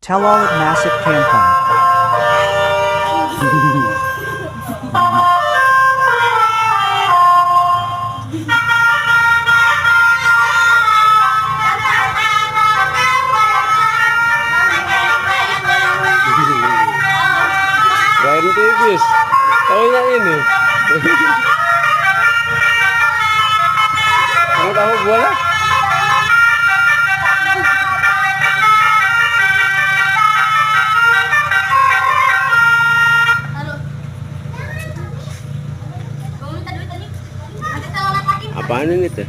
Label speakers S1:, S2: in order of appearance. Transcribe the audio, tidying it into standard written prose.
S1: TELOLET masuk kampung.
S2: Kain tipis, taunya ini. Kamu tahu bulat? Apaan ini teh?